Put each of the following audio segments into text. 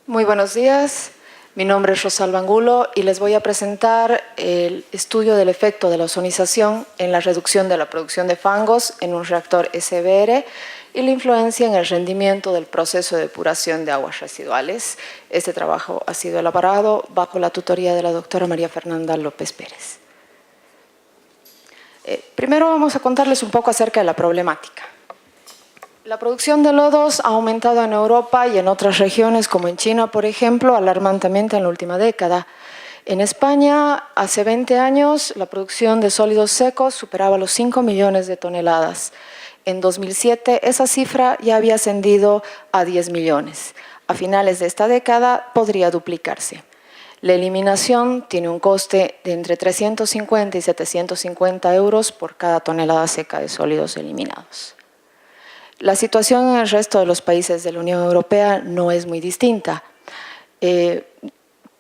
Muy buenos días, mi nombre es Rosalba Angulo y les voy a presentar el estudio del efecto de la ozonización en la reducción de la producción de fangos en un reactor SBR y la influencia en el rendimiento del proceso de depuración de aguas residuales. Este trabajo ha sido elaborado bajo la tutoría de la doctora María Fernanda López Pérez. Primero vamos a contarles un poco acerca de la problemática. La producción de lodos ha aumentado en Europa y en otras regiones, como en China, por ejemplo, alarmantemente en la última década. En España, hace 20 años, la producción de sólidos secos superaba los 5 millones de toneladas. En 2007, esa cifra ya había ascendido a 10 millones. A finales de esta década, podría duplicarse. La eliminación tiene un coste de entre 350 y 750 euros por cada tonelada seca de sólidos eliminados. La situación en el resto de los países de la Unión Europea no es muy distinta.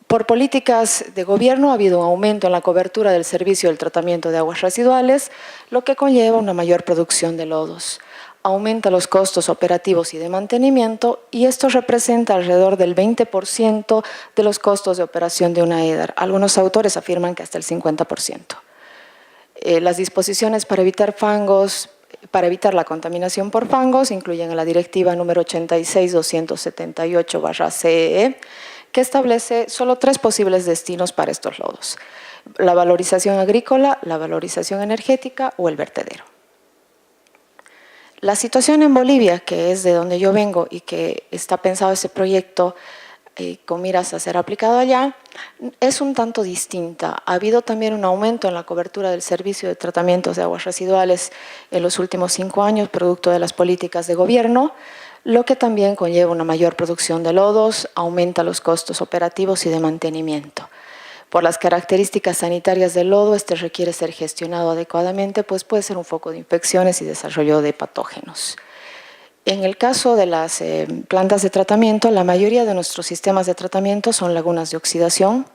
Por políticas de gobierno ha habido un aumento en la cobertura del servicio del tratamiento de aguas residuales, lo que conlleva una mayor producción de lodos. Aumenta los costos operativos y de mantenimiento y esto representa alrededor del 20% de los costos de operación de una EDAR. Algunos autores afirman que hasta el 50%. Las disposiciones para evitar la contaminación por fangos incluyen la directiva número 86-278/CEE, que establece solo 3 posibles destinos para estos lodos: la valorización agrícola, la valorización energética o el vertedero. La situación en Bolivia, que es de donde yo vengo y que está pensado este proyecto con miras a ser aplicado allá, es un tanto distinta. Ha habido también un aumento en la cobertura del servicio de tratamientos de aguas residuales en los últimos 5 años, producto de las políticas de gobierno, lo que también conlleva una mayor producción de lodos, aumenta los costos operativos y de mantenimiento. Por las características sanitarias del lodo, este requiere ser gestionado adecuadamente, pues puede ser un foco de infecciones y desarrollo de patógenos. En el caso de las plantas de tratamiento, la mayoría de nuestros sistemas de tratamiento son lagunas de oxidación.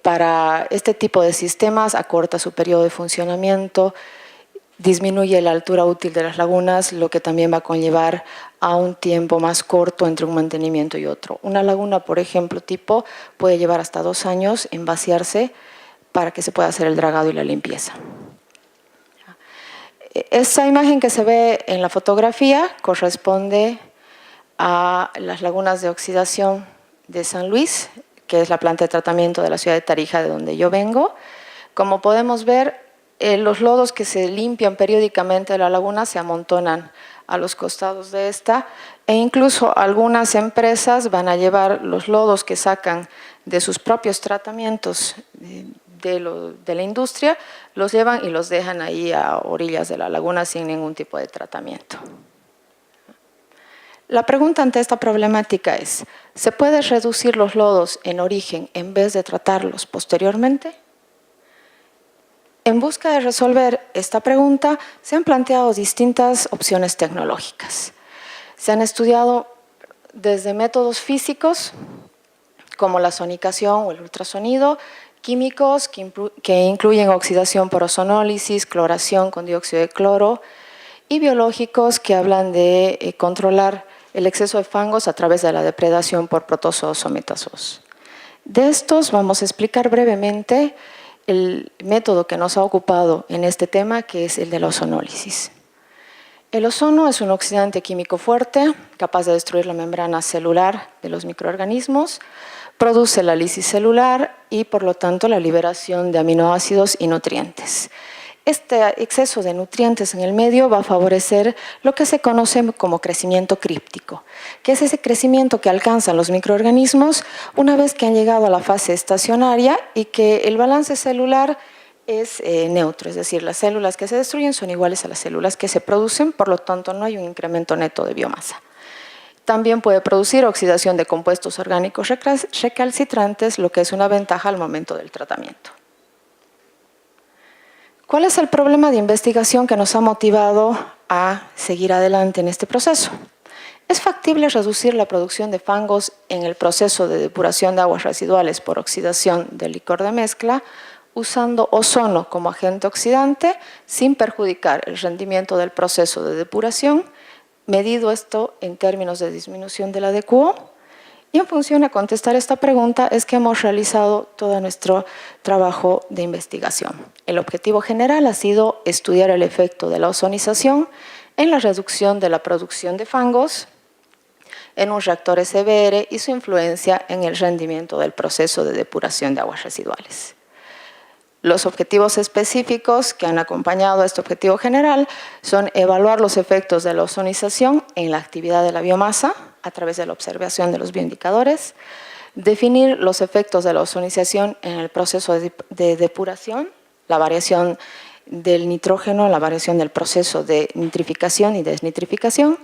Para este tipo de sistemas acorta su periodo de funcionamiento, disminuye la altura útil de las lagunas, lo que también va a conllevar a un tiempo más corto entre un mantenimiento y otro. Una laguna, por ejemplo, tipo, puede llevar hasta 2 años en vaciarse para que se pueda hacer el dragado y la limpieza. Esta imagen que se ve en la fotografía corresponde a las lagunas de oxidación de San Luis, que es la planta de tratamiento de la ciudad de Tarija, de donde yo vengo. Como podemos ver, los lodos que se limpian periódicamente de la laguna se amontonan a los costados de esta, e incluso algunas empresas van a llevar los lodos que sacan de sus propios tratamientos de la industria, los llevan y los dejan ahí a orillas de la laguna sin ningún tipo de tratamiento. La pregunta ante esta problemática es: ¿se puede reducir los lodos en origen en vez de tratarlos posteriormente? En busca de resolver esta pregunta, se han planteado distintas opciones tecnológicas. Se han estudiado desde métodos físicos, como la sonicación o el ultrasonido, químicos que incluyen oxidación por ozonólisis, cloración con dióxido de cloro, y biológicos que hablan de controlar el exceso de fangos a través de la depredación por protozoos o metazoos. De estos vamos a explicar brevemente el método que nos ha ocupado en este tema, que es el de la ozonólisis. El ozono es un oxidante químico fuerte, capaz de destruir la membrana celular de los microorganismos, produce la lisis celular y, por lo tanto, la liberación de aminoácidos y nutrientes. Este exceso de nutrientes en el medio va a favorecer lo que se conoce como crecimiento críptico, que es ese crecimiento que alcanzan los microorganismos una vez que han llegado a la fase estacionaria y que el balance celular es neutro, es decir, las células que se destruyen son iguales a las células que se producen, por lo tanto no hay un incremento neto de biomasa. También puede producir oxidación de compuestos orgánicos recalcitrantes, lo que es una ventaja al momento del tratamiento. ¿Cuál es el problema de investigación que nos ha motivado a seguir adelante en este proceso? ¿Es factible reducir la producción de fangos en el proceso de depuración de aguas residuales por oxidación del licor de mezcla usando ozono como agente oxidante sin perjudicar el rendimiento del proceso de depuración, medido esto en términos de disminución de la DQO Y en función a contestar esta pregunta es que hemos realizado todo nuestro trabajo de investigación. El objetivo general ha sido estudiar el efecto de la ozonización en la reducción de la producción de fangos en un reactor SBR y su influencia en el rendimiento del proceso de depuración de aguas residuales. Los objetivos específicos que han acompañado a este objetivo general son evaluar los efectos de la ozonización en la actividad de la biomasa a través de la observación de los bioindicadores, definir los efectos de la ozonización en el proceso de depuración, la variación del nitrógeno, la variación del proceso de nitrificación y desnitrificación,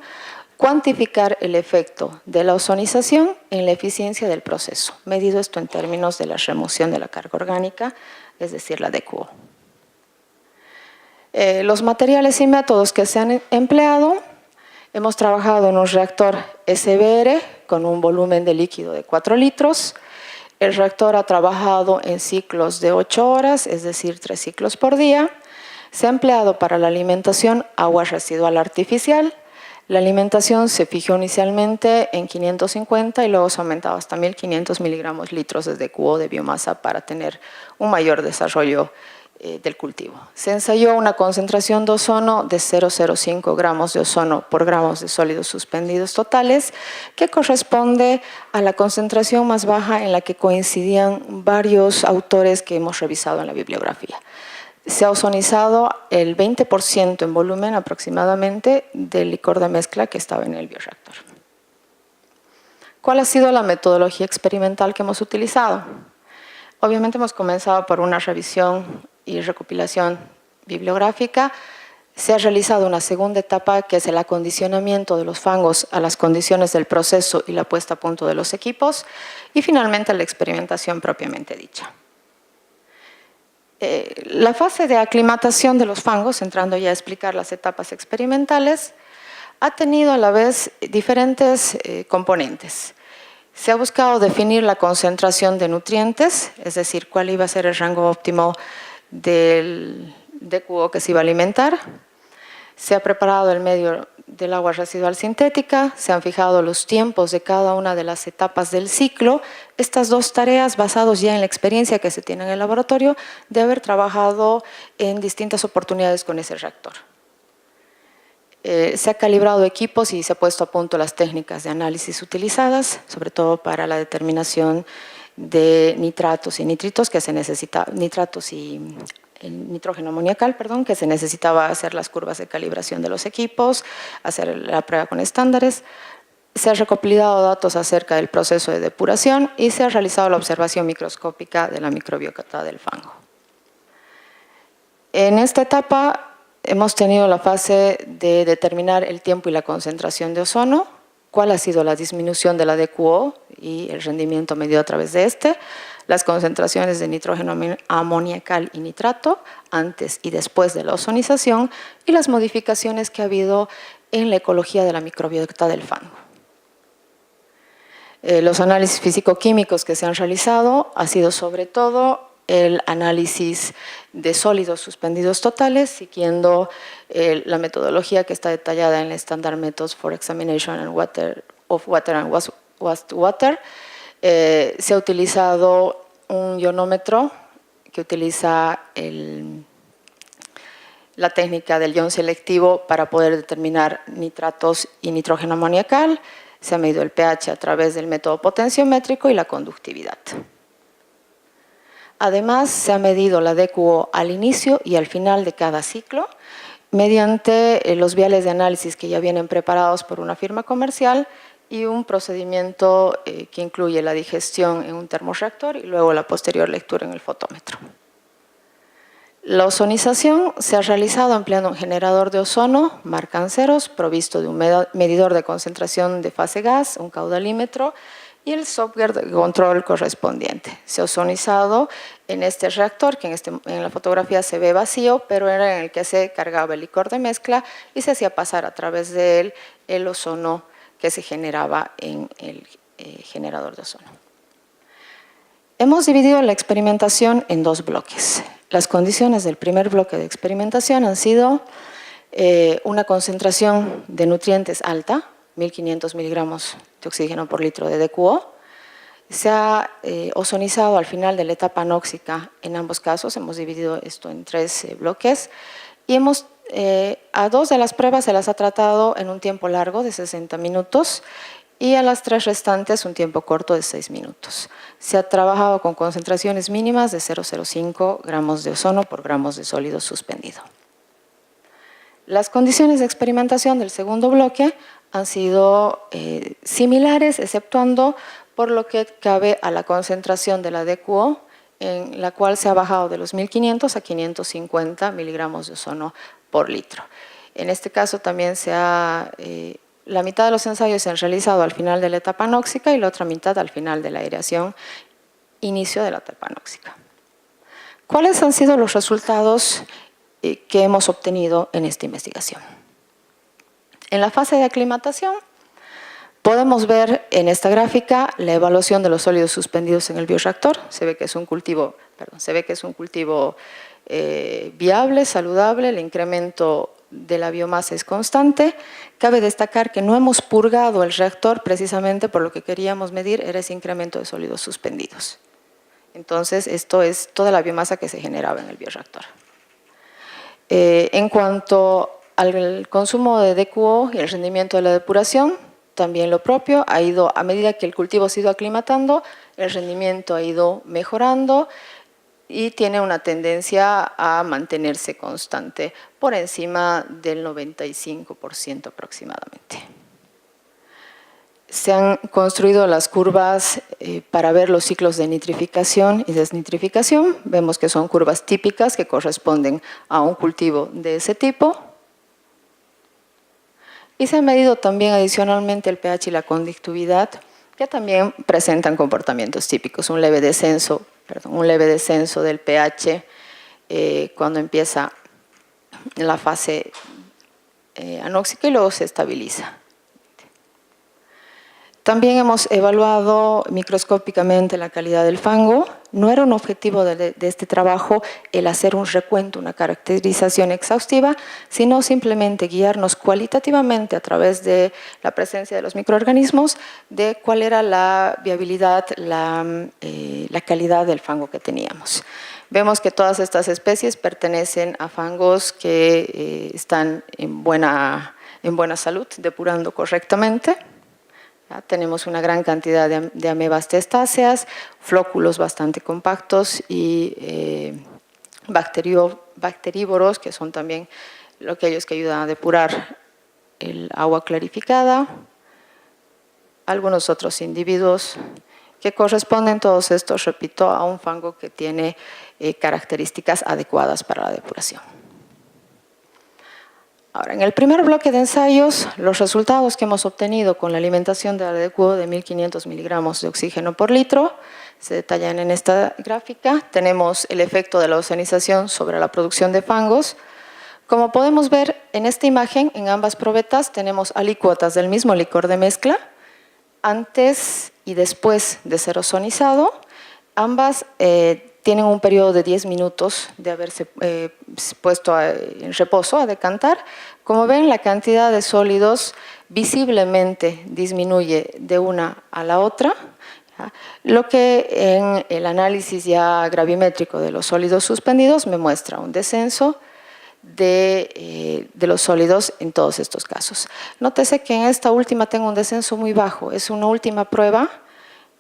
cuantificar el efecto de la ozonización en la eficiencia del proceso, medido esto en términos de la remoción de la carga orgánica, es decir, la DQO. Los materiales y métodos que se han empleado, hemos trabajado en un reactor SBR con un volumen de líquido de 4 litros. El reactor ha trabajado en ciclos de 8 horas, es decir, 3 ciclos por día. Se ha empleado para la alimentación agua residual artificial. La alimentación se fijó inicialmente en 550 y luego se ha aumentado hasta 1500 miligramos litros de DQO de biomasa para tener un mayor desarrollo del cultivo. Se ensayó una concentración de ozono de 0,05 gramos de ozono por gramos de sólidos suspendidos totales, que corresponde a la concentración más baja en la que coincidían varios autores que hemos revisado en la bibliografía. Se ha ozonizado el 20% en volumen aproximadamente del licor de mezcla que estaba en el bioreactor. ¿Cuál ha sido la metodología experimental que hemos utilizado? Obviamente hemos comenzado por una revisión y recopilación bibliográfica. Se ha realizado una segunda etapa que es el acondicionamiento de los fangos a las condiciones del proceso y la puesta a punto de los equipos. Y finalmente la experimentación propiamente dicha. La fase de aclimatación de los fangos, entrando ya a explicar las etapas experimentales, ha tenido a la vez diferentes componentes. Se ha buscado definir la concentración de nutrientes, es decir, cuál iba a ser el rango óptimo del DQO que se iba a alimentar. Se ha preparado el medio del agua residual sintética, se han fijado los tiempos de cada una de las etapas del ciclo. Estas dos tareas basadas ya en la experiencia que se tiene en el laboratorio de haber trabajado en distintas oportunidades con ese reactor. Se ha calibrado equipos y se ha puesto a punto las técnicas de análisis utilizadas, sobre todo para la determinación de nitratos y nitritos que se necesita, nitratos y el nitrógeno amoniacal, perdón, que se necesitaba hacer las curvas de calibración de los equipos, hacer la prueba con estándares. Se han recopilado datos acerca del proceso de depuración y se ha realizado la observación microscópica de la microbiota del fango. En esta etapa hemos tenido la fase de determinar el tiempo y la concentración de ozono, cuál ha sido la disminución de la DQO y el rendimiento medido a través de este, las concentraciones de nitrógeno amoniacal y nitrato antes y después de la ozonización y las modificaciones que ha habido en la ecología de la microbiota del fango. Los análisis físico-químicos que se han realizado ha sido sobre todo el análisis de sólidos suspendidos totales, siguiendo la metodología que está detallada en el Standard Methods for Examination of Water and Wastewater. Se ha utilizado un ionómetro que utiliza la técnica del ion selectivo para poder determinar nitratos y nitrógeno amoniacal. Se ha medido el pH a través del método potenciométrico y la conductividad. Además, se ha medido la DQO al inicio y al final de cada ciclo mediante los viales de análisis que ya vienen preparados por una firma comercial y un procedimiento que incluye la digestión en un termorreactor y luego la posterior lectura en el fotómetro. La ozonización se ha realizado empleando un generador de ozono, marca Anseros, provisto de un medidor de concentración de fase gas, un caudalímetro y el software de control correspondiente. Se ha ozonizado en este reactor, que en la fotografía se ve vacío, pero era en el que se cargaba el licor de mezcla y se hacía pasar a través de él el ozono que se generaba en el generador de ozono. Hemos dividido la experimentación en dos bloques. Las condiciones del primer bloque de experimentación han sido una concentración de nutrientes alta, 1500 miligramos de oxígeno por litro de DQO, Se ha ozonizado al final de la etapa anóxica en ambos casos, hemos dividido esto en 3 bloques, y a 2 de las pruebas se las ha tratado en un tiempo largo de 60 minutos y a las 3 restantes un tiempo corto de 6 minutos. Se ha trabajado con concentraciones mínimas de 0,05 gramos de ozono por gramos de sólido suspendido. Las condiciones de experimentación del segundo bloque han sido similares, exceptuando por lo que cabe a la concentración de la DQO, en la cual se ha bajado de los 1500 a 550 miligramos de ozono por litro. En este caso también la mitad de los ensayos se han realizado al final de la etapa anóxica y la otra mitad al final de la aireación, inicio de la etapa anóxica. ¿Cuáles han sido los resultados que hemos obtenido en esta investigación? En la fase de aclimatación, podemos ver en esta gráfica la evaluación de los sólidos suspendidos en el bioreactor. Se ve que es un cultivo, viable, saludable, el incremento de la biomasa es constante. Cabe destacar que no hemos purgado el reactor precisamente por lo que queríamos medir era ese incremento de sólidos suspendidos. Entonces, esto es toda la biomasa que se generaba en el bioreactor. En cuanto al consumo de DQO y el rendimiento de la depuración, también lo propio, a medida que el cultivo se ha ido aclimatando, el rendimiento ha ido mejorando y tiene una tendencia a mantenerse constante por encima del 95% aproximadamente. Se han construido las curvas para ver los ciclos de nitrificación y desnitrificación. Vemos que son curvas típicas que corresponden a un cultivo de ese tipo. Y se ha medido también adicionalmente el pH y la conductividad, que también presentan comportamientos típicos, un leve descenso del pH cuando empieza la fase anóxica y luego se estabiliza. También hemos evaluado microscópicamente la calidad del fango. No era un objetivo de este trabajo el hacer un recuento, una caracterización exhaustiva, sino simplemente guiarnos cualitativamente a través de la presencia de los microorganismos de cuál era la viabilidad, la calidad del fango que teníamos. Vemos que todas estas especies pertenecen a fangos que están en buena salud, depurando correctamente. Tenemos una gran cantidad de amebas testáceas, flóculos bastante compactos y bacterívoros, que son también aquellos que ayudan a depurar el agua clarificada. Algunos otros individuos que corresponden, todos estos, repito, a un fango que tiene características adecuadas para la depuración. Ahora, en el primer bloque de ensayos, los resultados que hemos obtenido con la alimentación de DQO de 1500 miligramos de oxígeno por litro se detallan en esta gráfica. Tenemos el efecto de la ozonización sobre la producción de fangos. Como podemos ver en esta imagen, en ambas probetas tenemos alícuotas del mismo licor de mezcla, antes y después de ser ozonizado. Ambas tienen un periodo de 10 minutos de haberse puesto en reposo a decantar. Como ven, la cantidad de sólidos visiblemente disminuye de una a la otra, lo que en el análisis ya gravimétrico de los sólidos suspendidos me muestra un descenso de los sólidos en todos estos casos. Nótese que en esta última tengo un descenso muy bajo, es una última prueba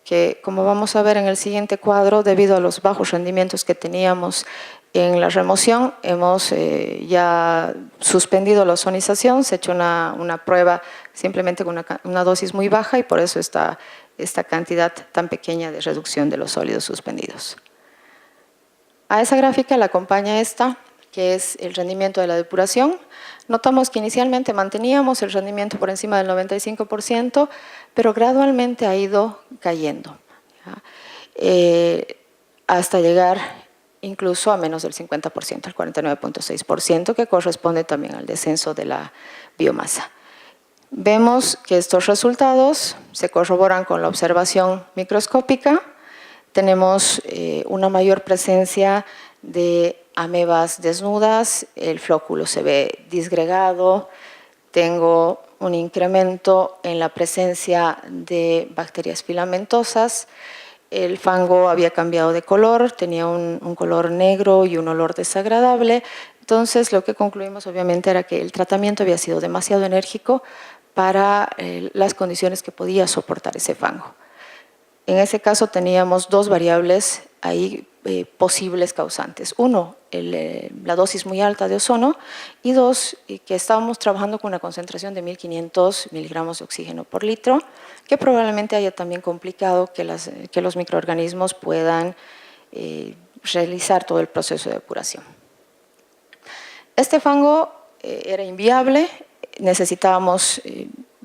que, como vamos a ver en el siguiente cuadro, debido a los bajos rendimientos que teníamos en la remoción, hemos ya suspendido la ozonización, se ha hecho una prueba simplemente con una dosis muy baja y por eso esta cantidad tan pequeña de reducción de los sólidos suspendidos. A esa gráfica la acompaña esta, que es el rendimiento de la depuración. Notamos que inicialmente manteníamos el rendimiento por encima del 95%, pero gradualmente ha ido cayendo, hasta llegar incluso a menos del 50%, al 49,6%, que corresponde también al descenso de la biomasa. Vemos que estos resultados se corroboran con la observación microscópica. Tenemos una mayor presencia de amebas desnudas, el flóculo se ve disgregado, tengo un incremento en la presencia de bacterias filamentosas. El fango había cambiado de color, tenía un color negro y un olor desagradable. Entonces, lo que concluimos obviamente era que el tratamiento había sido demasiado enérgico para las condiciones que podía soportar ese fango. En ese caso teníamos dos variables ahí posibles causantes. Uno, la dosis muy alta de ozono, y dos, que estábamos trabajando con una concentración de 1500 miligramos de oxígeno por litro, que probablemente haya también complicado que los microorganismos puedan realizar todo el proceso de depuración. Este fango era inviable, necesitábamos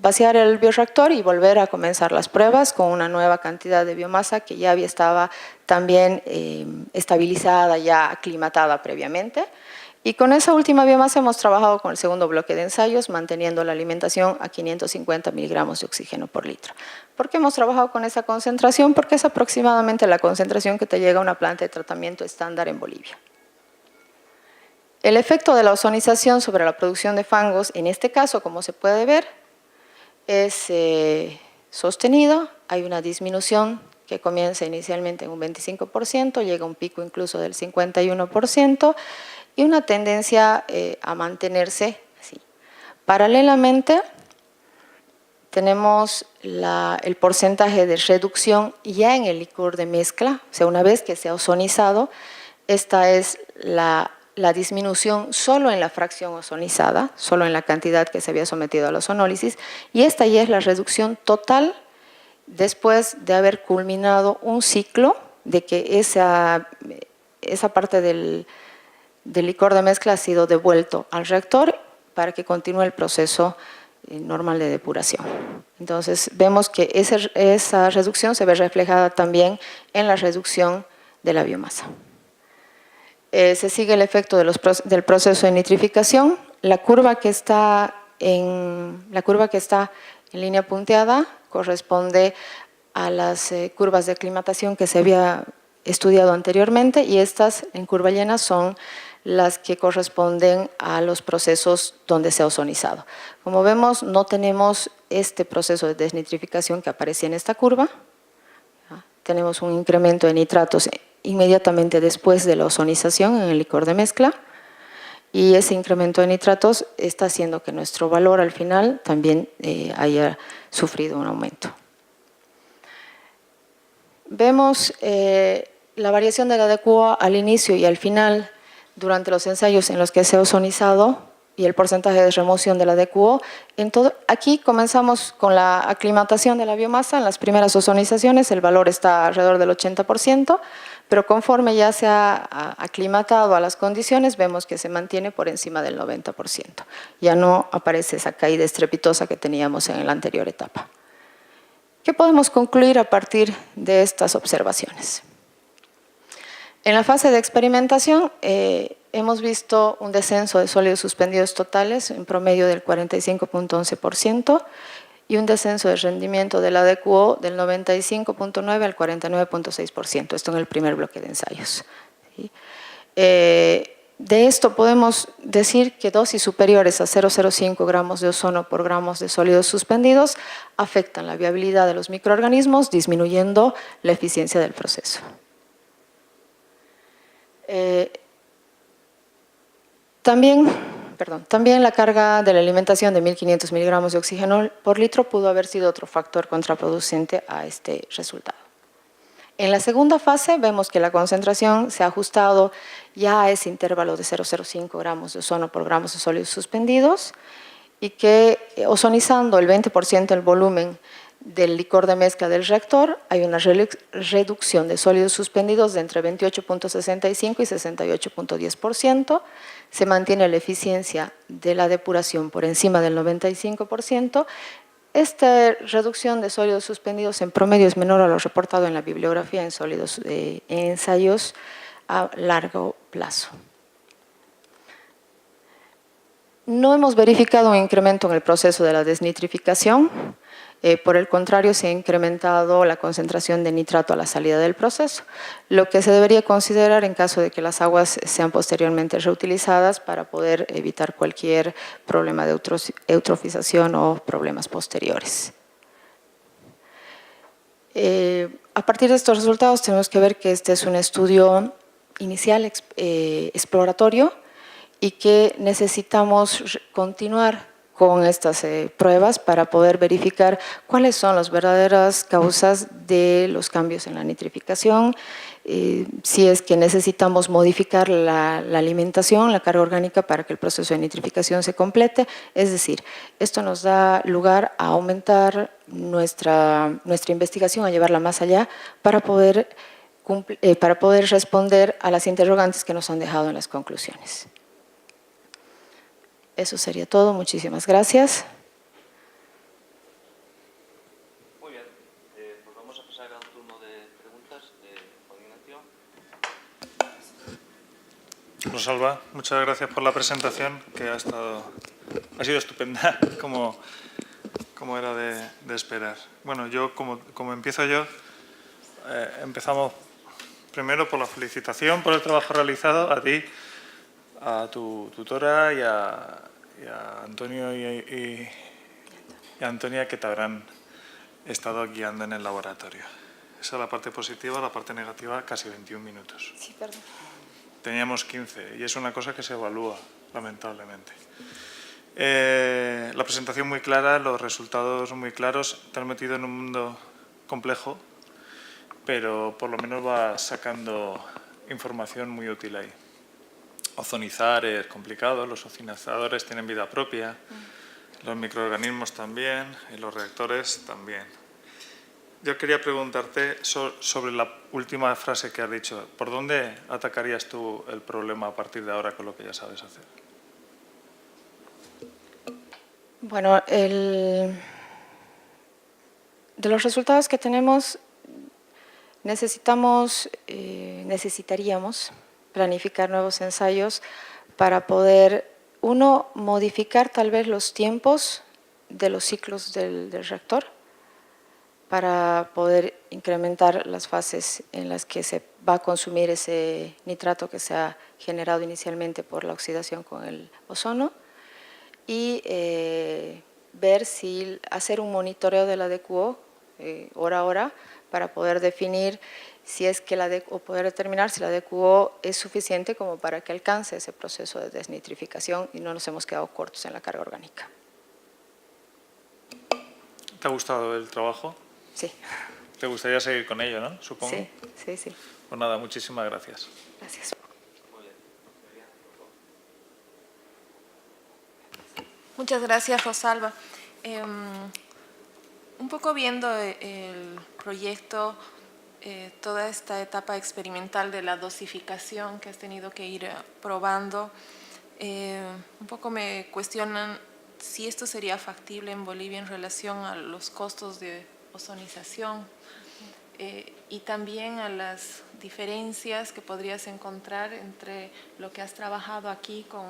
vaciar el bioreactor y volver a comenzar las pruebas con una nueva cantidad de biomasa que ya estaba también estabilizada, ya aclimatada previamente. Y con esa última biomasa hemos trabajado con el segundo bloque de ensayos, manteniendo la alimentación a 550 miligramos de oxígeno por litro. ¿Por qué hemos trabajado con esa concentración? Porque es aproximadamente la concentración que te llega a una planta de tratamiento estándar en Bolivia. El efecto de la ozonización sobre la producción de fangos, en este caso, como se puede ver, es sostenido. Hay una disminución que comienza inicialmente en un 25%, llega a un pico incluso del 51% y una tendencia a mantenerse así. Paralelamente, tenemos el porcentaje de reducción ya en el licor de mezcla, o sea, una vez que se ha ozonizado, esta es la disminución solo en la fracción ozonizada, solo en la cantidad que se había sometido a la ozonólisis, y esta ya es la reducción total después de haber culminado un ciclo de que esa parte del licor de mezcla ha sido devuelto al reactor para que continúe el proceso normal de depuración. Entonces vemos que esa reducción se ve reflejada también en la reducción de la biomasa. Se sigue el efecto del proceso de nitrificación. La curva que está en línea punteada corresponde a las curvas de aclimatación que se había estudiado anteriormente, y estas en curva llena son las que corresponden a los procesos donde se ha ozonizado. Como vemos, no tenemos este proceso de desnitrificación que aparece en esta curva. Tenemos un incremento de nitratos inmediatamente después de la ozonización en el licor de mezcla, y ese incremento de nitratos está haciendo que nuestro valor al final también haya sufrido un aumento. Vemos la variación de la DQO al inicio y al final durante los ensayos en los que se ha ozonizado y el porcentaje de remoción de la DQO. Aquí comenzamos con la aclimatación de la biomasa. En las primeras ozonizaciones el valor está alrededor del 80%, pero conforme ya se ha aclimatado a las condiciones, vemos que se mantiene por encima del 90%. Ya no aparece esa caída estrepitosa que teníamos en la anterior etapa. ¿Qué podemos concluir a partir de estas observaciones? En la fase de experimentación hemos visto un descenso de sólidos suspendidos totales en promedio del 45.11% y un descenso de rendimiento de la DQO del 95.9 al 49.6%, esto en el primer bloque de ensayos. ¿Sí? De esto podemos decir que dosis superiores a 0,05 gramos de ozono por gramos de sólidos suspendidos afectan la viabilidad de los microorganismos, disminuyendo la eficiencia del proceso. También la carga de la alimentación de 1500 miligramos de oxígeno por litro pudo haber sido otro factor contraproducente a este resultado. En la segunda fase vemos que la concentración se ha ajustado ya a ese intervalo de 0,05 gramos de ozono por gramos de sólidos suspendidos, y que ozonizando el 20% del volumen del licor de mezcla del reactor hay una reducción de sólidos suspendidos de entre 28.65 y 68.10%. Se mantiene la eficiencia de la depuración por encima del 95%. Esta reducción de sólidos suspendidos en promedio es menor a lo reportado en la bibliografía en sólidos en ensayos a largo plazo. no hemos verificado un incremento en el proceso de la desnitrificación. Por el contrario, se ha incrementado la concentración de nitrato a la salida del proceso, lo que se debería considerar en caso de que las aguas sean posteriormente reutilizadas para poder evitar cualquier problema de eutrofización o problemas posteriores. A partir de estos resultados tenemos que ver que este es un estudio inicial, exploratorio, y que necesitamos continuar con estas pruebas para poder verificar cuáles son las verdaderas causas de los cambios en la nitrificación, si es que necesitamos modificar la alimentación, la carga orgánica para que el proceso de nitrificación se complete. Es decir, esto nos da lugar a aumentar nuestra investigación, a llevarla más allá para poder responder a las interrogantes que nos han dejado en las conclusiones. Eso sería todo. Muchísimas gracias. Muy bien. Pues vamos a pasar al turno de preguntas de Juan Ignacio. Rosalba, muchas gracias por la presentación, que ha sido estupenda, como era de esperar. Bueno, yo, como empiezo yo, empezamos primero por la felicitación por el trabajo realizado, a ti, a tu tutora y a Antonio y a Antonia, que te habrán estado guiando en el laboratorio. Esa es la parte positiva. La parte negativa, casi 21 minutos. Sí, perdón. Teníamos 15 y es una cosa que se evalúa, lamentablemente. La presentación muy clara, los resultados muy claros. Te has metido en un mundo complejo, pero por lo menos vas sacando información muy útil ahí. Ozonizar es complicado, los ozonizadores tienen vida propia, los microorganismos también y los reactores también. Yo quería preguntarte sobre la última frase que has dicho. ¿Por dónde atacarías tú el problema a partir de ahora con lo que ya sabes hacer? Bueno, de los resultados que tenemos, necesitaríamos planificar nuevos ensayos para poder, uno, modificar tal vez los tiempos de los ciclos del reactor para poder incrementar las fases en las que se va a consumir ese nitrato que se ha generado inicialmente por la oxidación con el ozono, y ver si hacer un monitoreo de la DQO hora a hora para poder definir si es que o poder determinar si la DQO es suficiente como para que alcance ese proceso de desnitrificación y no nos hemos quedado cortos en la carga orgánica. ¿Te ha gustado el trabajo? Sí. ¿Te gustaría seguir con ello, no? Supongo. Sí. Pues nada, muchísimas gracias. Gracias. Muchas gracias, Rosalba. Un poco viendo el proyecto, toda esta etapa experimental de la dosificación que has tenido que ir probando, un poco me cuestionan si esto sería factible en Bolivia en relación a los costos de ozonización y también a las diferencias que podrías encontrar entre lo que has trabajado aquí con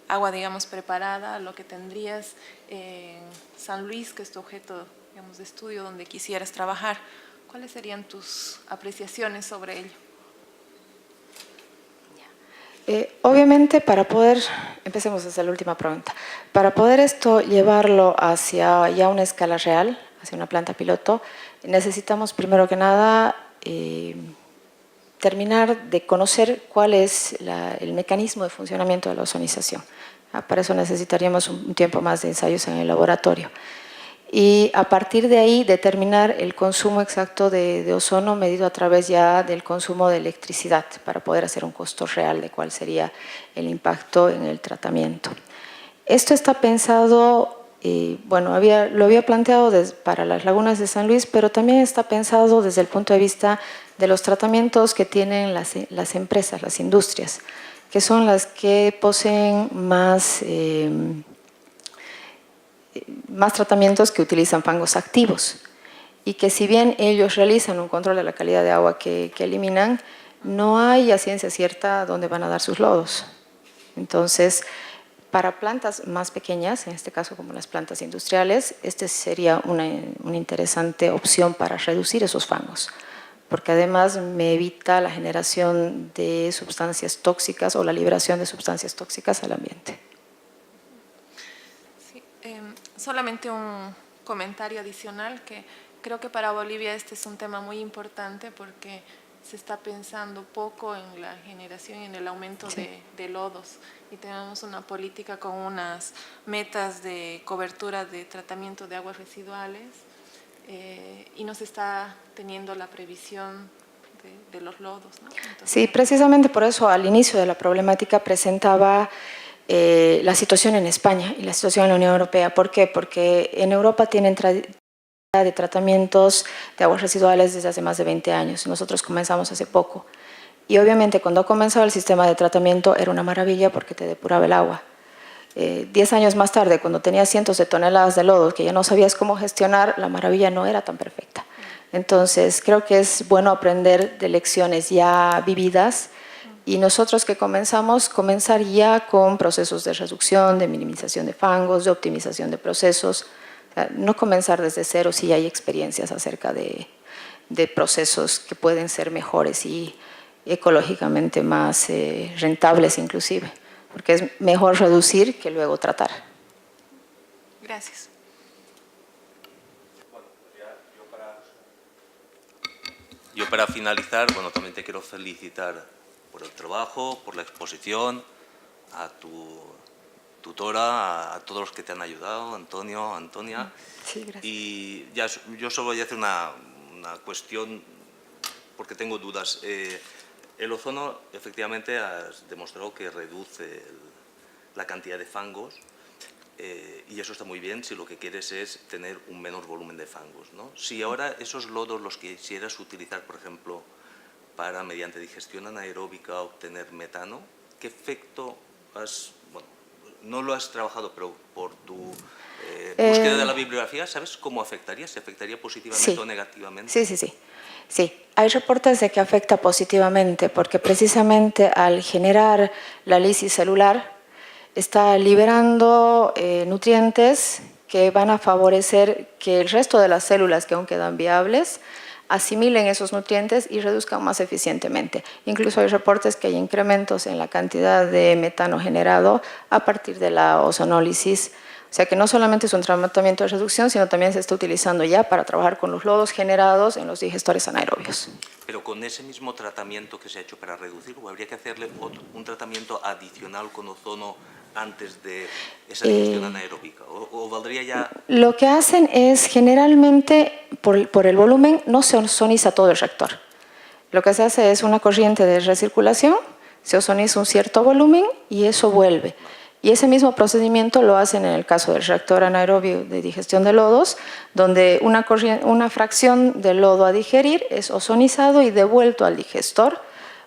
agua, digamos, preparada, lo que tendrías en San Luis, que es tu objeto, digamos, de estudio donde quisieras trabajar. ¿Cuáles serían tus apreciaciones sobre ello? Obviamente, para poder, empecemos desde la última pregunta, para poder esto llevarlo hacia ya una escala real, hacia una planta piloto, necesitamos primero que nada terminar de conocer cuál es el mecanismo de funcionamiento de la ozonización. Para eso necesitaríamos un tiempo más de ensayos en el laboratorio. Y a partir de ahí determinar el consumo exacto de ozono medido a través ya del consumo de electricidad para poder hacer un costo real de cuál sería el impacto en el tratamiento. Esto está pensado, bueno, lo había planteado para las lagunas de San Luis, pero también está pensado desde el punto de vista de los tratamientos que tienen las empresas, las industrias, que son las que poseen más tratamientos que utilizan fangos activos y que si bien ellos realizan un control de la calidad de agua que eliminan, no hay a ciencia cierta dónde van a dar sus lodos. Entonces, para plantas más pequeñas, en este caso como las plantas industriales, este sería una interesante opción para reducir esos fangos, porque además me evita la generación de sustancias tóxicas o la liberación de sustancias tóxicas al ambiente. Sí, solamente un comentario adicional, que creo que para Bolivia este es un tema muy importante porque se está pensando poco en la generación y en el aumento de lodos, y tenemos una política con unas metas de cobertura de tratamiento de aguas residuales y no se está teniendo la previsión de los lodos, ¿no? Entonces, Sí, precisamente por eso al inicio de la problemática presentaba la situación en España y la situación en la Unión Europea. ¿Por qué? Porque en Europa tienen de tratamientos de aguas residuales desde hace más de 20 años. Nosotros comenzamos hace poco. Y obviamente cuando comenzó el sistema de tratamiento era una maravilla porque te depuraba el agua. 10 años más tarde, cuando tenía cientos de toneladas de lodo que ya no sabías cómo gestionar, la maravilla no era tan perfecta. Entonces creo que es bueno aprender de lecciones ya vividas, y nosotros que comenzar ya con procesos de reducción, de minimización de fangos, de optimización de procesos. No comenzar desde cero si hay experiencias acerca de procesos que pueden ser mejores y ecológicamente más rentables inclusive, porque es mejor reducir que luego tratar. gracias. Bueno, pues ya yo para finalizar, bueno, también te quiero felicitar por el trabajo, por la exposición, a tu tutora, a todos los que te han ayudado, Antonio, Antonia. Sí, gracias. Y ya, yo solo voy a hacer una cuestión, porque tengo dudas. El ozono, efectivamente, has demostrado que reduce la cantidad de fangos, y eso está muy bien si lo que quieres es tener un menor volumen de fangos, ¿no? Si ahora esos lodos los quisieras utilizar, por ejemplo, para, mediante digestión anaeróbica, obtener metano, ¿qué efecto has...? Bueno, no lo has trabajado, pero por tu búsqueda de la bibliografía, ¿sabes cómo afectaría? ¿Se afectaría positivamente o negativamente? Sí, hay reportes de que afecta positivamente porque precisamente al generar la lisis celular está liberando nutrientes que van a favorecer que el resto de las células que aún quedan viables asimilen esos nutrientes y reduzcan más eficientemente. Incluso hay reportes que hay incrementos en la cantidad de metano generado a partir de la ozonólisis. O sea que no solamente es un tratamiento de reducción, sino también se está utilizando ya para trabajar con los lodos generados en los digestores anaerobios. Pero con ese mismo tratamiento que se ha hecho para reducir, ¿o habría que hacerle un tratamiento adicional con ozono antes de esa digestión anaeróbica? ¿O valdría ya...? Lo que hacen es, generalmente, por el volumen, no se ozoniza todo el reactor. Lo que se hace es una corriente de recirculación, se ozoniza un cierto volumen y eso vuelve. Y ese mismo procedimiento lo hacen en el caso del reactor anaerobio de digestión de lodos, donde una fracción del lodo a digerir es ozonizado y devuelto al digestor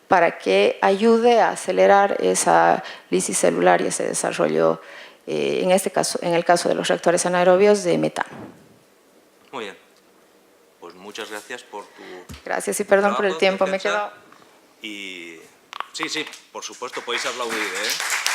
para que ayude a acelerar esa lisis celular y ese desarrollo, en el caso de los reactores anaerobios, de metano. Muy bien. Pues muchas gracias por tu... Gracias y perdón por el trabajo, tiempo, me he defensa. quedado... Y sí, por supuesto, podéis aplaudir, ¿eh?